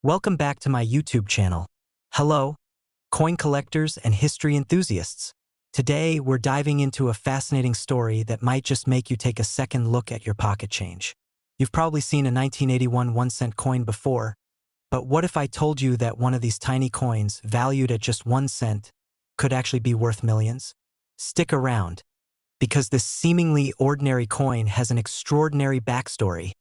Welcome back to my YouTube channel. Hello, coin collectors and history enthusiasts. Today, we're diving into a fascinating story that might just make you take a second look at your pocket change. You've probably seen a 1981 1-cent coin before, but what if I told you that one of these tiny coins, valued at just 1 cent, could actually be worth millions? Stick around, because this seemingly ordinary coin has an extraordinary backstory.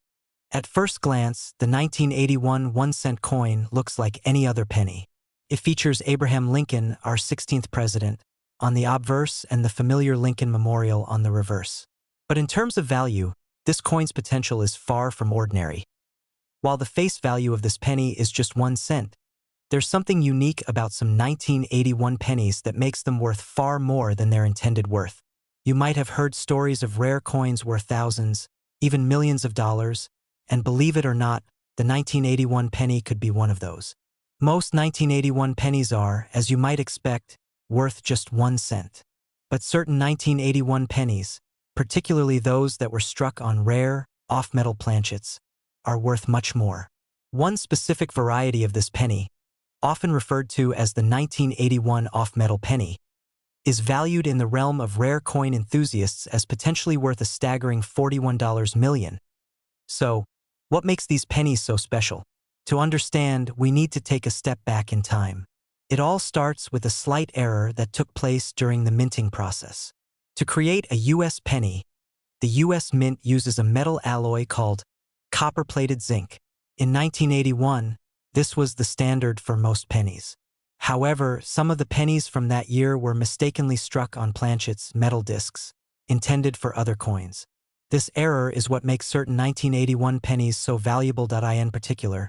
At first glance, the 1981 1-cent coin looks like any other penny. It features Abraham Lincoln, our 16th president, on the obverse and the familiar Lincoln Memorial on the reverse. But in terms of value, this coin's potential is far from ordinary. While the face value of this penny is just 1 cent, there's something unique about some 1981 pennies that makes them worth far more than their intended worth. You might have heard stories of rare coins worth thousands, even millions of dollars, and believe it or not, the 1981 penny could be one of those. Most 1981 pennies are, as you might expect, worth just 1 cent. But certain 1981 pennies, particularly those that were struck on rare, off-metal planchets, are worth much more. One specific variety of this penny, often referred to as the 1981 off-metal penny, is valued in the realm of rare coin enthusiasts as potentially worth a staggering $41 million. So, what makes these pennies so special? To understand, we need to take a step back in time. It all starts with a slight error that took place during the minting process. To create a U.S. penny, the U.S. Mint uses a metal alloy called copper-plated zinc. In 1981, this was the standard for most pennies. However, some of the pennies from that year were mistakenly struck on planchets, metal discs, intended for other coins. This error is what makes certain 1981 pennies so valuable. In particular,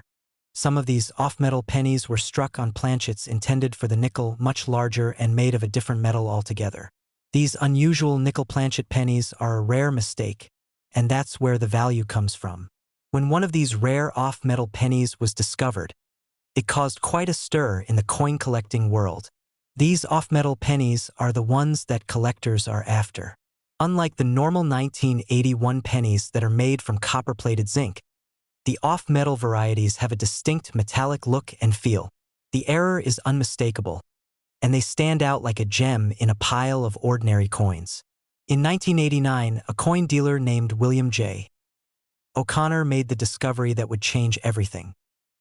some of these off-metal pennies were struck on planchets intended for the nickel, much larger and made of a different metal altogether. These unusual nickel planchet pennies are a rare mistake, and that's where the value comes from. When one of these rare off-metal pennies was discovered, it caused quite a stir in the coin collecting world. These off-metal pennies are the ones that collectors are after. Unlike the normal 1981 pennies that are made from copper-plated zinc, the off-metal varieties have a distinct metallic look and feel. The error is unmistakable, and they stand out like a gem in a pile of ordinary coins. In 1989, a coin dealer named William J. O'Connor made the discovery that would change everything.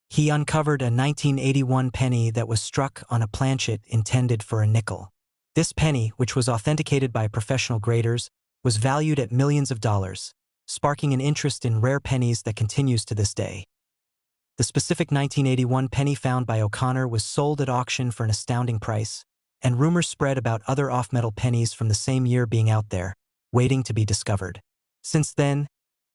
He uncovered a 1981 penny that was struck on a planchet intended for a nickel. This penny, which was authenticated by professional graders, was valued at millions of dollars, sparking an interest in rare pennies that continues to this day. The specific 1981 penny found by O'Connor was sold at auction for an astounding price, and rumors spread about other off-metal pennies from the same year being out there, waiting to be discovered. Since then,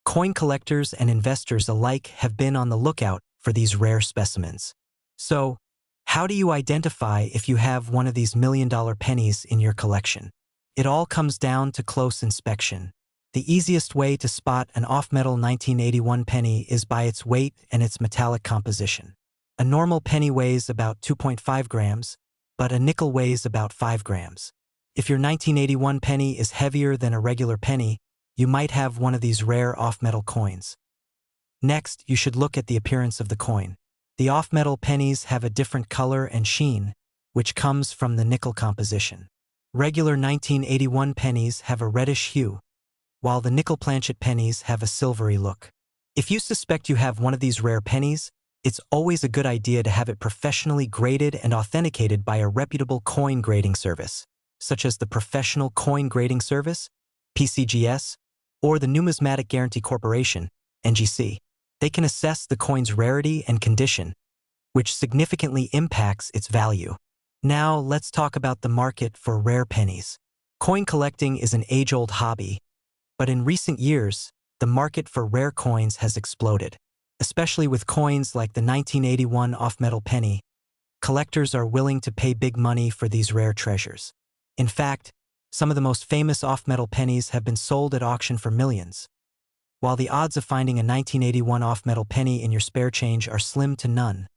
coin collectors and investors alike have been on the lookout for these rare specimens. So, how do you identify if you have one of these million-dollar pennies in your collection? It all comes down to close inspection. The easiest way to spot an off-metal 1981 penny is by its weight and its metallic composition. A normal penny weighs about 2.5 grams, but a nickel weighs about 5 grams. If your 1981 penny is heavier than a regular penny, you might have one of these rare off-metal coins. Next, you should look at the appearance of the coin. The off-metal pennies have a different color and sheen, which comes from the nickel composition. Regular 1981 pennies have a reddish hue, while the nickel planchet pennies have a silvery look. If you suspect you have one of these rare pennies, it's always a good idea to have it professionally graded and authenticated by a reputable coin grading service, such as the Professional Coin Grading Service, PCGS, or the Numismatic Guarantee Corporation, NGC. They can assess the coin's rarity and condition, which significantly impacts its value. Now, let's talk about the market for rare pennies. Coin collecting is an age-old hobby, but in recent years, the market for rare coins has exploded. Especially with coins like the 1981 off-metal penny, collectors are willing to pay big money for these rare treasures. In fact, some of the most famous off-metal pennies have been sold at auction for millions. While the odds of finding a 1981 off-metal penny in your spare change are slim to none,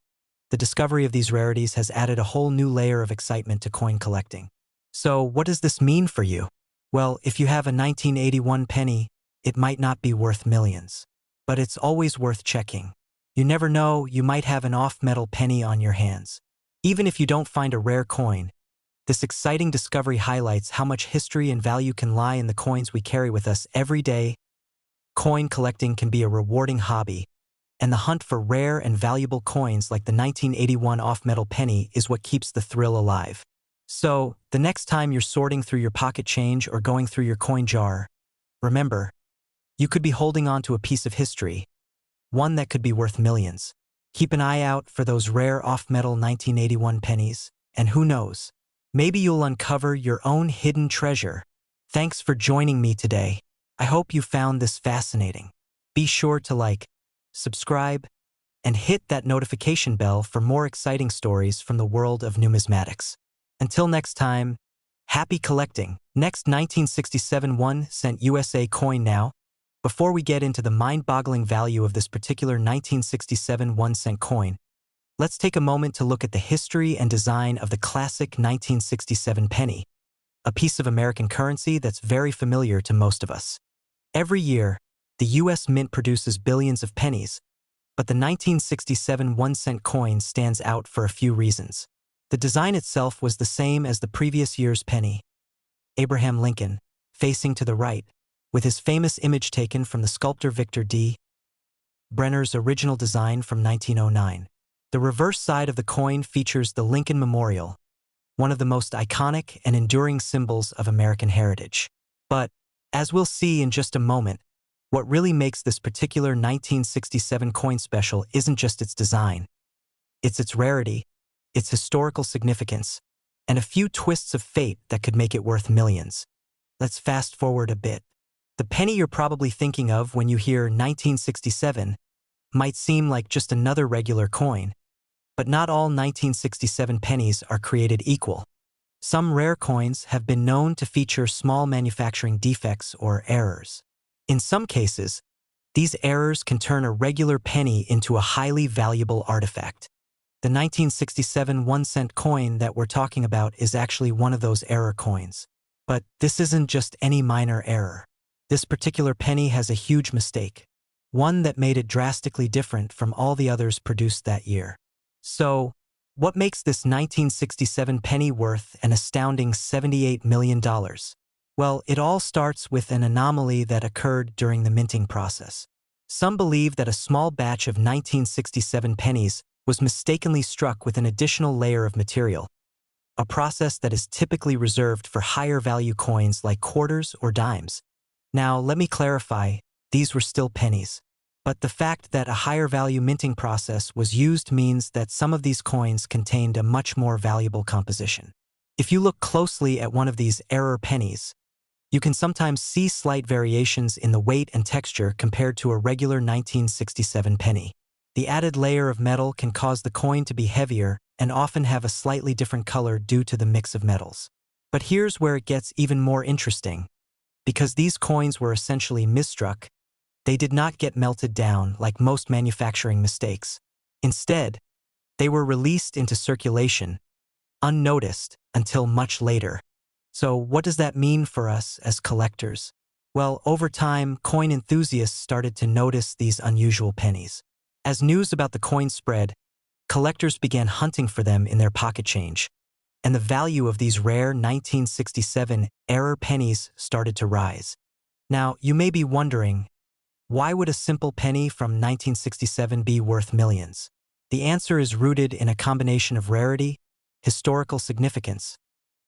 the discovery of these rarities has added a whole new layer of excitement to coin collecting. So, what does this mean for you? Well, if you have a 1981 penny, it might not be worth millions. But it's always worth checking. You never know, you might have an off-metal penny on your hands. Even if you don't find a rare coin, this exciting discovery highlights how much history and value can lie in the coins we carry with us every day. Coin collecting can be a rewarding hobby, and the hunt for rare and valuable coins like the 1981 off-metal penny is what keeps the thrill alive. So, the next time you're sorting through your pocket change or going through your coin jar, remember, you could be holding on to a piece of history, one that could be worth millions. Keep an eye out for those rare off-metal 1981 pennies, and who knows, maybe you'll uncover your own hidden treasure. Thanks for joining me today. I hope you found this fascinating. Be sure to like, subscribe, and hit that notification bell for more exciting stories from the world of numismatics. Until next time, happy collecting. Next, 1967 1-cent USA coin now. Before we get into the mind-boggling value of this particular 1967 1-cent coin, let's take a moment to look at the history and design of the classic 1967 penny, a piece of American currency that's very familiar to most of us. Every year, the U.S. Mint produces billions of pennies, but the 1967 1-cent coin stands out for a few reasons. The design itself was the same as the previous year's penny. Abraham Lincoln, facing to the right, with his famous image taken from the sculptor Victor D. Brenner's original design from 1909. The reverse side of the coin features the Lincoln Memorial, one of the most iconic and enduring symbols of American heritage. But, as we'll see in just a moment, what really makes this particular 1967 coin special isn't just its design. It's its rarity, its historical significance, and a few twists of fate that could make it worth millions. Let's fast forward a bit. The penny you're probably thinking of when you hear 1967 might seem like just another regular coin, but not all 1967 pennies are created equal. Some rare coins have been known to feature small manufacturing defects or errors. In some cases, these errors can turn a regular penny into a highly valuable artifact. The 1967 1-cent coin that we're talking about is actually one of those error coins. But this isn't just any minor error. This particular penny has a huge mistake, one that made it drastically different from all the others produced that year. So, what makes this 1967 penny worth an astounding $78 million? Well, it all starts with an anomaly that occurred during the minting process. Some believe that a small batch of 1967 pennies was mistakenly struck with an additional layer of material, a process that is typically reserved for higher value coins like quarters or dimes. Now, let me clarify, these were still pennies. But the fact that a higher value minting process was used means that some of these coins contained a much more valuable composition. If you look closely at one of these error pennies, you can sometimes see slight variations in the weight and texture compared to a regular 1967 penny. The added layer of metal can cause the coin to be heavier and often have a slightly different color due to the mix of metals. But here's where it gets even more interesting. Because these coins were essentially misstruck, they did not get melted down like most manufacturing mistakes. Instead, they were released into circulation, unnoticed, until much later. So what does that mean for us as collectors? Well, over time, coin enthusiasts started to notice these unusual pennies. As news about the coin spread, collectors began hunting for them in their pocket change, and the value of these rare 1967 error pennies started to rise. Now, you may be wondering, why would a simple penny from 1967 be worth millions? The answer is rooted in a combination of rarity, historical significance,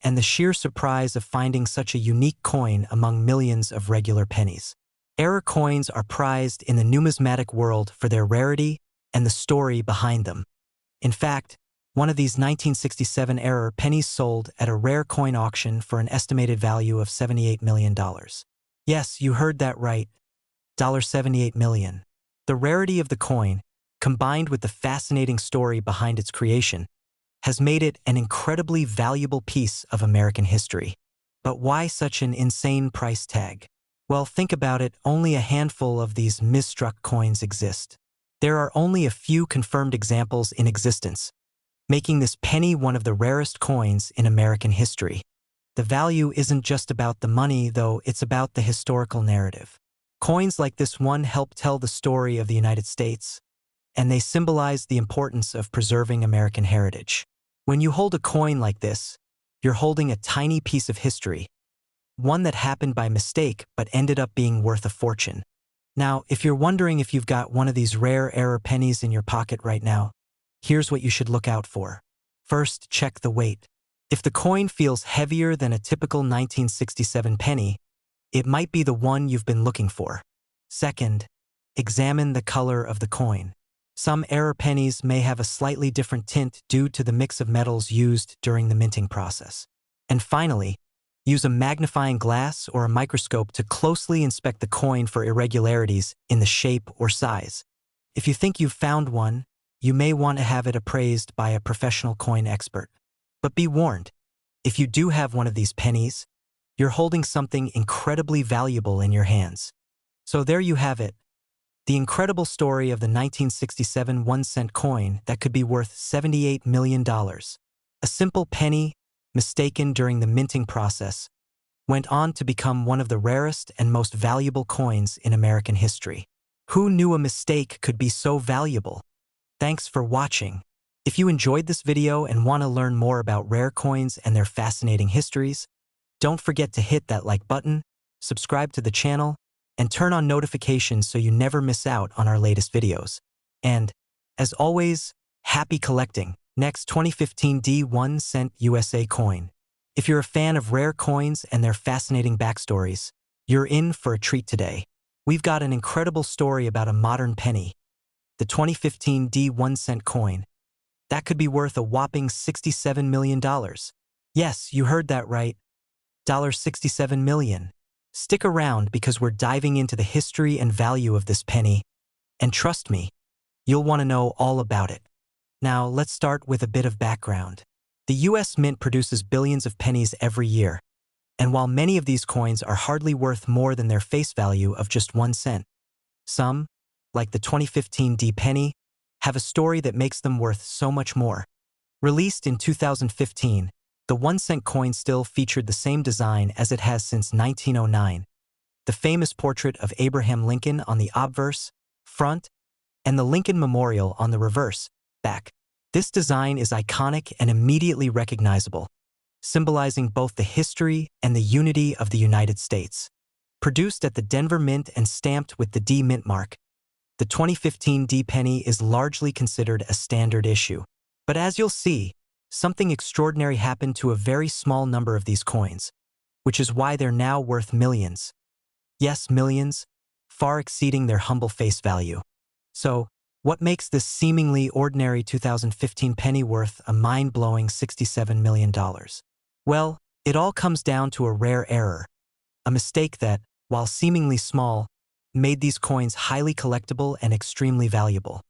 and the sheer surprise of finding such a unique coin among millions of regular pennies. Error coins are prized in the numismatic world for their rarity and the story behind them. In fact, one of these 1967 error pennies sold at a rare coin auction for an estimated value of $78 million. Yes, you heard that right. $78 million. The rarity of the coin, combined with the fascinating story behind its creation, has made it an incredibly valuable piece of American history. But why such an insane price tag? Well, think about it, only a handful of these misstruck coins exist. There are only a few confirmed examples in existence, making this penny one of the rarest coins in American history. The value isn't just about the money, though, it's about the historical narrative. Coins like this one help tell the story of the United States and they symbolize the importance of preserving American heritage. When you hold a coin like this, you're holding a tiny piece of history, one that happened by mistake but ended up being worth a fortune. Now, if you're wondering if you've got one of these rare error pennies in your pocket right now, here's what you should look out for. First, check the weight. If the coin feels heavier than a typical 1967 penny, it might be the one you've been looking for. Second, examine the color of the coin. Some error pennies may have a slightly different tint due to the mix of metals used during the minting process. And finally, use a magnifying glass or a microscope to closely inspect the coin for irregularities in the shape or size. If you think you've found one, you may want to have it appraised by a professional coin expert. But be warned, if you do have one of these pennies, you're holding something incredibly valuable in your hands. So there you have it, the incredible story of the 1967 1-cent coin that could be worth $78 million. A simple penny, mistaken during the minting process, went on to become one of the rarest and most valuable coins in American history. Who knew a mistake could be so valuable? Thanks for watching. If you enjoyed this video and want to learn more about rare coins and their fascinating histories, don't forget to hit that like button, subscribe to the channel, and turn on notifications so you never miss out on our latest videos. And, as always, happy collecting. Next, 2015 1-cent USA coin. If you're a fan of rare coins and their fascinating backstories, you're in for a treat today. We've got an incredible story about a modern penny, the 2015 1-cent coin. That could be worth a whopping $67 million. Yes, you heard that right. $67 million. Stick around because we're diving into the history and value of this penny, and trust me, you'll want to know all about it. Now, let's start with a bit of background. The US Mint produces billions of pennies every year, and while many of these coins are hardly worth more than their face value of just 1 cent, some, like the 2015 penny, have a story that makes them worth so much more. Released in 2015, the 1-cent coin still featured the same design as it has since 1909. The famous portrait of Abraham Lincoln on the obverse, front, and the Lincoln Memorial on the reverse, back. This design is iconic and immediately recognizable, symbolizing both the history and the unity of the United States. Produced at the Denver Mint and stamped with the D Mint mark, the 2015 penny is largely considered a standard issue. But as you'll see, something extraordinary happened to a very small number of these coins, which is why they're now worth millions. Yes, millions, far exceeding their humble face value. So, what makes this seemingly ordinary 2015 penny worth a mind-blowing $67 million? Well, it all comes down to a rare error, a mistake that, while seemingly small, made these coins highly collectible and extremely valuable.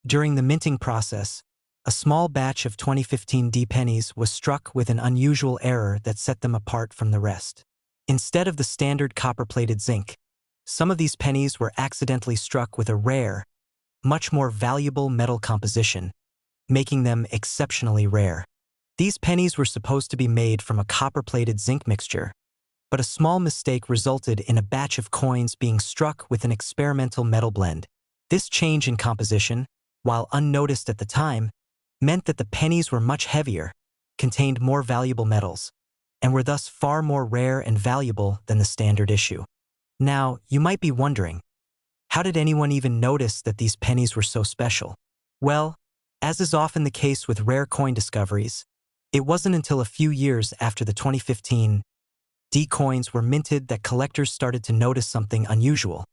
During the minting process, a small batch of 2015 pennies was struck with an unusual error that set them apart from the rest. Instead of the standard copper-plated zinc, some of these pennies were accidentally struck with a rare, much more valuable metal composition, making them exceptionally rare. These pennies were supposed to be made from a copper-plated zinc mixture, but a small mistake resulted in a batch of coins being struck with an experimental metal blend. This change in composition, while unnoticed at the time, meant that the pennies were much heavier, contained more valuable metals, and were thus far more rare and valuable than the standard issue. Now, you might be wondering, how did anyone even notice that these pennies were so special? Well, as is often the case with rare coin discoveries, it wasn't until a few years after the 2015 coins were minted that collectors started to notice something unusual.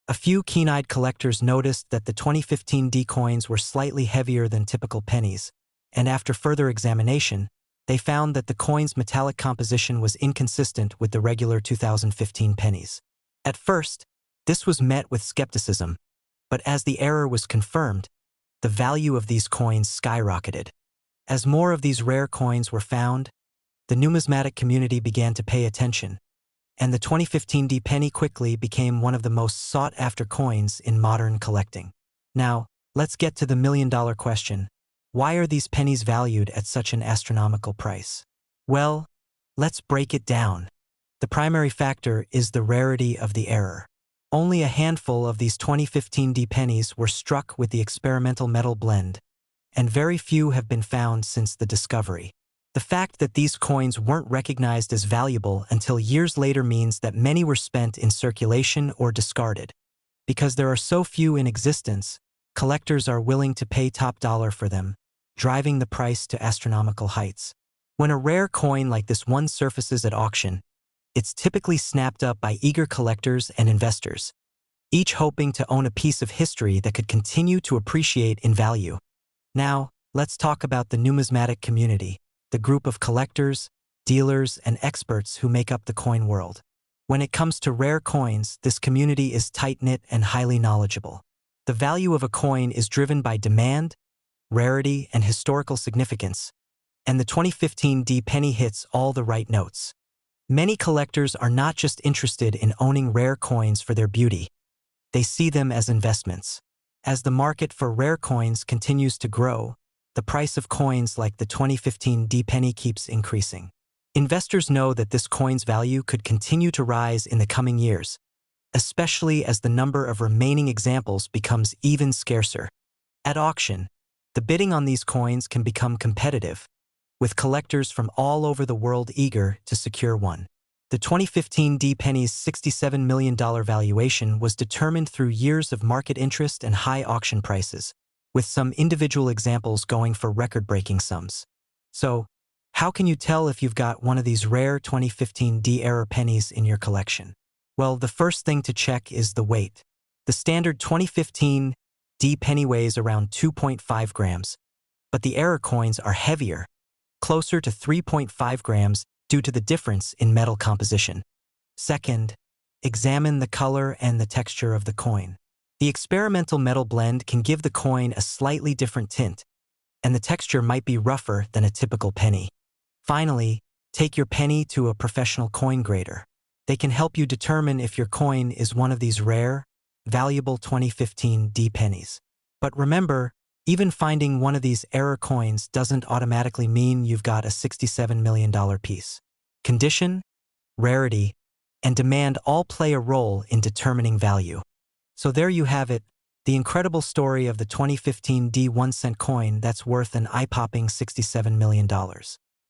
A few keen-eyed collectors noticed that the 2015 coins were slightly heavier than typical pennies, and after further examination, they found that the coin's metallic composition was inconsistent with the regular 2015 pennies. At first, this was met with skepticism, but as the error was confirmed, the value of these coins skyrocketed. As more of these rare coins were found, the numismatic community began to pay attention, and the 2015 penny quickly became one of the most sought-after coins in modern collecting. Now, let's get to the million-dollar question. Why are these pennies valued at such an astronomical price? Well, let's break it down. The primary factor is the rarity of the error. Only a handful of these 2015 D pennies were struck with the experimental metal blend, and very few have been found since the discovery. The fact that these coins weren't recognized as valuable until years later means that many were spent in circulation or discarded. Because there are so few in existence, collectors are willing to pay top dollar for them, driving the price to astronomical heights. When a rare coin like this one surfaces at auction, it's typically snapped up by eager collectors and investors, each hoping to own a piece of history that could continue to appreciate in value. Now, let's talk about the numismatic community, the group of collectors, dealers, and experts who make up the coin world. When it comes to rare coins, this community is tight-knit and highly knowledgeable. The value of a coin is driven by demand, rarity, and historical significance, and the 2015 D penny hits all the right notes. Many collectors are not just interested in owning rare coins for their beauty. They see them as investments. As the market for rare coins continues to grow, the price of coins like the 2015 D penny keeps increasing. Investors know that this coin's value could continue to rise in the coming years, especially as the number of remaining examples becomes even scarcer. At auction, the bidding on these coins can become competitive, with collectors from all over the world eager to secure one. The 2015 D penny's $67 million valuation was determined through years of market interest and high auction prices, with some individual examples going for record-breaking sums. So, how can you tell if you've got one of these rare 2015 D-era pennies in your collection? Well, the first thing to check is the weight. The standard 2015 D penny weighs around 2.5 grams, but the era coins are heavier, closer to 3.5 grams due to the difference in metal composition. Second, examine the color and the texture of the coin. The experimental metal blend can give the coin a slightly different tint, and the texture might be rougher than a typical penny. Finally, take your penny to a professional coin grader. They can help you determine if your coin is one of these rare, valuable 2015 D pennies. But remember, even finding one of these era coins doesn't automatically mean you've got a $67 million piece. Condition, rarity, and demand all play a role in determining value. So there you have it, the incredible story of the 2015 D 1-cent coin that's worth an eye-popping $67 million.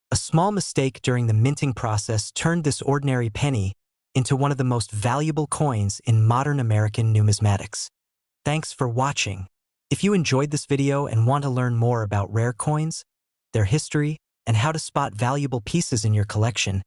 A small mistake during the minting process turned this ordinary penny into one of the most valuable coins in modern American numismatics. Thanks for watching. If you enjoyed this video and want to learn more about rare coins, their history, and how to spot valuable pieces in your collection,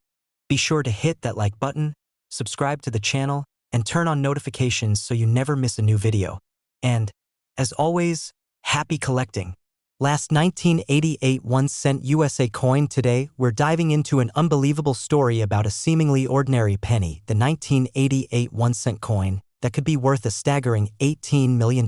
be sure to hit that like button, subscribe to the channel, and turn on notifications so you never miss a new video. And, as always, happy collecting! Last 1988 1-cent USA coin. Today, we're diving into an unbelievable story about a seemingly ordinary penny, the 1988 1-cent coin, that could be worth a staggering $18 million.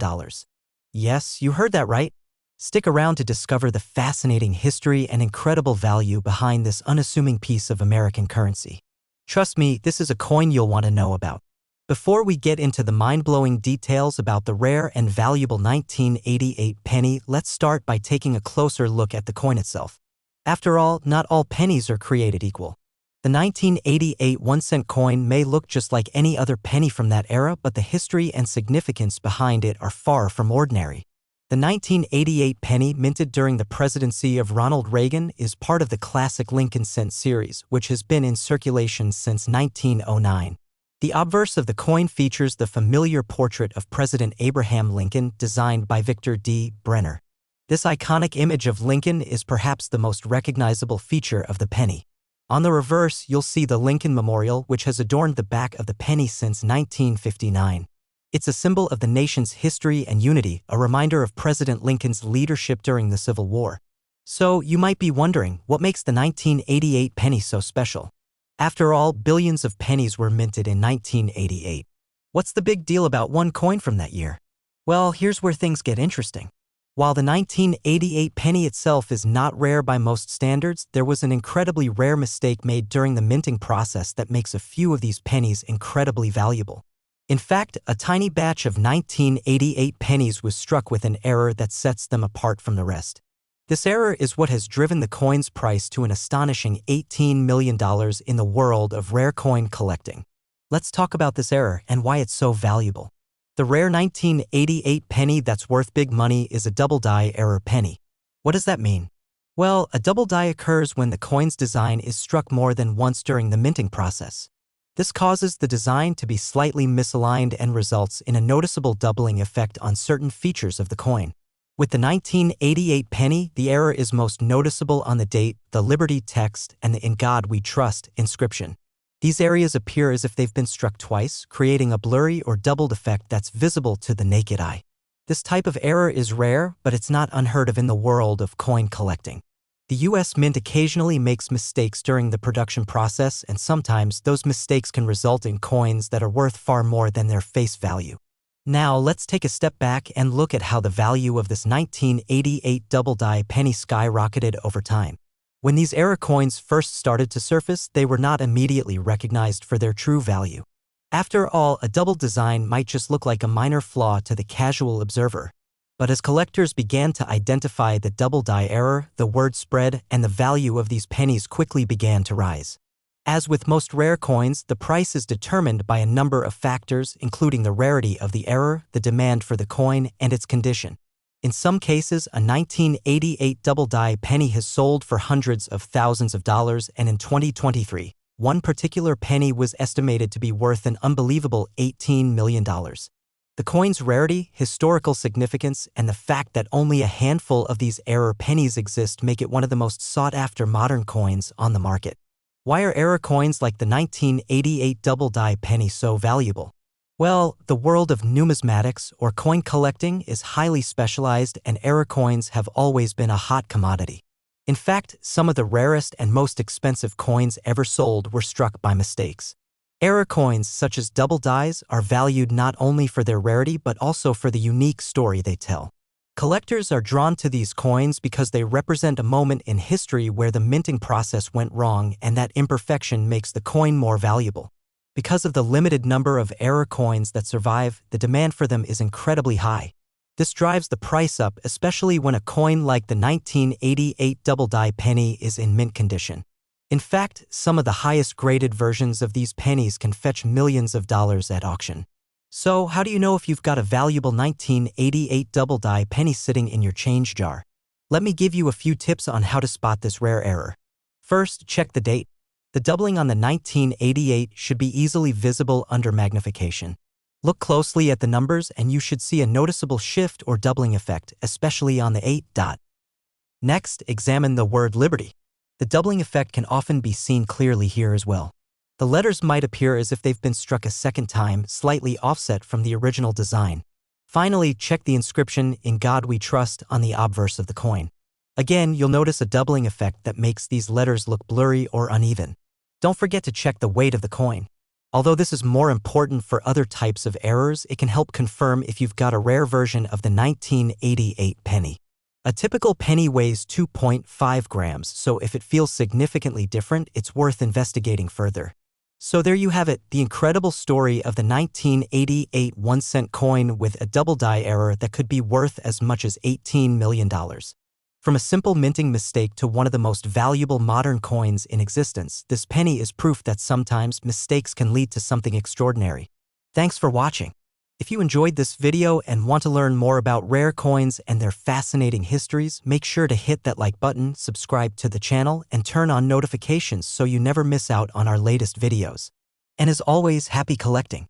Yes, you heard that right. Stick around to discover the fascinating history and incredible value behind this unassuming piece of American currency. Trust me, this is a coin you'll want to know about. Before we get into the mind-blowing details about the rare and valuable 1988 penny, let's start by taking a closer look at the coin itself. After all, not all pennies are created equal. The 1988 1-cent coin may look just like any other penny from that era, but the history and significance behind it are far from ordinary. The 1988 penny, minted during the presidency of Ronald Reagan, is part of the classic Lincoln cent series, which has been in circulation since 1909. The obverse of the coin features the familiar portrait of President Abraham Lincoln, designed by Victor D. Brenner. This iconic image of Lincoln is perhaps the most recognizable feature of the penny. On the reverse, you'll see the Lincoln Memorial, which has adorned the back of the penny since 1959. It's a symbol of the nation's history and unity, a reminder of President Lincoln's leadership during the Civil War. So, you might be wondering, what makes the 1988 penny so special? After all, billions of pennies were minted in 1988. What's the big deal about one coin from that year? Well, here's where things get interesting. While the 1988 penny itself is not rare by most standards, there was an incredibly rare mistake made during the minting process that makes a few of these pennies incredibly valuable. In fact, a tiny batch of 1988 pennies was struck with an error that sets them apart from the rest. This error is what has driven the coin's price to an astonishing $18 million in the world of rare coin collecting. Let's talk about this error and why it's so valuable. The rare 1988 penny that's worth big money is a double die error penny. What does that mean? Well, a double die occurs when the coin's design is struck more than once during the minting process. This causes the design to be slightly misaligned and results in a noticeable doubling effect on certain features of the coin. With the 1988 penny, the error is most noticeable on the date, the Liberty text, and the "In God We Trust" inscription. These areas appear as if they've been struck twice, creating a blurry or doubled effect that's visible to the naked eye. This type of error is rare, but it's not unheard of in the world of coin collecting. The US Mint occasionally makes mistakes during the production process, and sometimes those mistakes can result in coins that are worth far more than their face value. Now, let's take a step back and look at how the value of this 1988 double die penny skyrocketed over time. When these error coins first started to surface, they were not immediately recognized for their true value. After all, a double design might just look like a minor flaw to the casual observer. But as collectors began to identify the double die error, the word spread, and the value of these pennies quickly began to rise. As with most rare coins, the price is determined by a number of factors, including the rarity of the error, the demand for the coin, and its condition. In some cases, a 1988 double die penny has sold for hundreds of thousands of dollars, and in 2023, one particular penny was estimated to be worth an unbelievable $18 million. The coin's rarity, historical significance, and the fact that only a handful of these error pennies exist make it one of the most sought-after modern coins on the market. Why are error coins like the 1988 double die penny so valuable? Well, the world of numismatics or coin collecting is highly specialized, and error coins have always been a hot commodity. In fact, some of the rarest and most expensive coins ever sold were struck by mistakes. Error coins such as double dies are valued not only for their rarity but also for the unique story they tell. Collectors are drawn to these coins because they represent a moment in history where the minting process went wrong, and that imperfection makes the coin more valuable. Because of the limited number of error coins that survive, the demand for them is incredibly high. This drives the price up, especially when a coin like the 1988 double die penny is in mint condition. In fact, some of the highest graded versions of these pennies can fetch millions of dollars at auction. So, how do you know if you've got a valuable 1988 double die penny sitting in your change jar? Let me give you a few tips on how to spot this rare error. First, check the date. The doubling on the 1988 should be easily visible under magnification. Look closely at the numbers and you should see a noticeable shift or doubling effect, especially on the 8 dot. Next, examine the word Liberty. The doubling effect can often be seen clearly here as well. The letters might appear as if they've been struck a second time, slightly offset from the original design. Finally, check the inscription, "In God We Trust," on the obverse of the coin. Again, you'll notice a doubling effect that makes these letters look blurry or uneven. Don't forget to check the weight of the coin. Although this is more important for other types of errors, it can help confirm if you've got a rare version of the 1988 penny. A typical penny weighs 2.5 grams, so if it feels significantly different, it's worth investigating further. So there you have it, the incredible story of the 1988 1-cent coin with a double die error that could be worth as much as $18 million. From a simple minting mistake to one of the most valuable modern coins in existence, this penny is proof that sometimes mistakes can lead to something extraordinary. Thanks for watching. If you enjoyed this video and want to learn more about rare coins and their fascinating histories, make sure to hit that like button, subscribe to the channel, and turn on notifications so you never miss out on our latest videos. And as always, happy collecting!